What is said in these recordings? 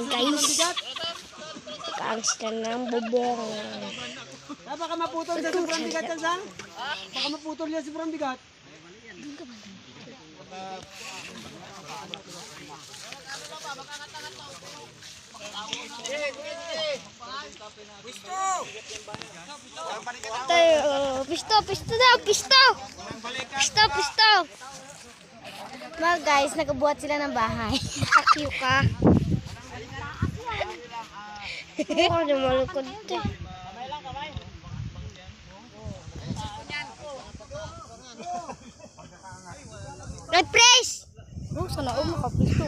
Guys, ang sila ng bubong. Baka maputol sa sobrang bigat yan, Sang. Baka maputol yan sa sobrang bigat. Pisto daw, pisto. Pisto. Mga guys, nagabuhat sila ng bahay. Akiw ka. Ako na malukod eh. Red press! Sana makapisto.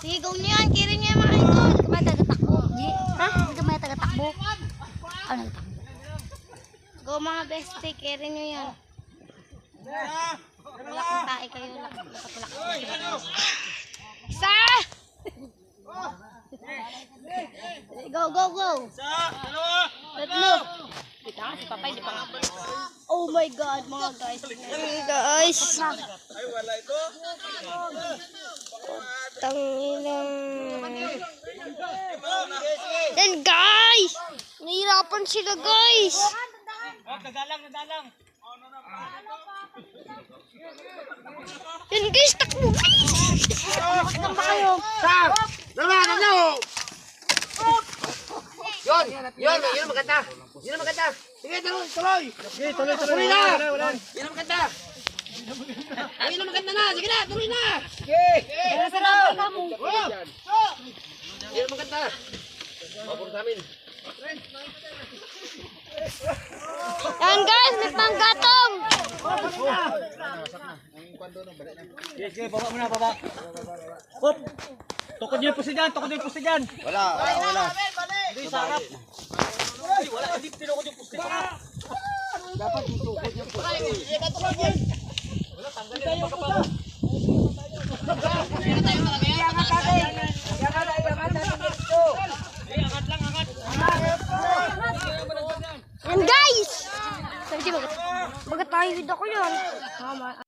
Sige, go niyo yan. Kiri niyo yung mga ito. Hindi ka ba tagatakbo? Ha? Hindi ka ba tagatakbo? Nagatakbo. Go mga bestie. Kiri niyo yan. Lakang tae kayo. Lakat. Isa! Go! Tatlo! Kita nga si Papay, di pa nga. Oh my God, mga guys. Guys! Ay, wala ito. Tangilang. Yan guys! Nahihirapan sila guys! Nadalang. Yan guys, takbo guys! Takbo ba kayo? Sang! Dalawa! Yun maganda. Sige, tuloy. Tuloy na. Yun ang maganda. Yun ang maganda na. Sige na, tuloy na. Sige. Yun ang maganda. Mapuro sa amin. Yan guys, may panggatong! Sige, baba. Hop. Tukod niyo po si dyan. Wala. Hindi, sarap. Wala, hindi tinukod yung pusti. Dapat tutukod yung pusti. Wala, tanggalin ang pagkapala. Yan guys! Sabi magat tayo video ko yun.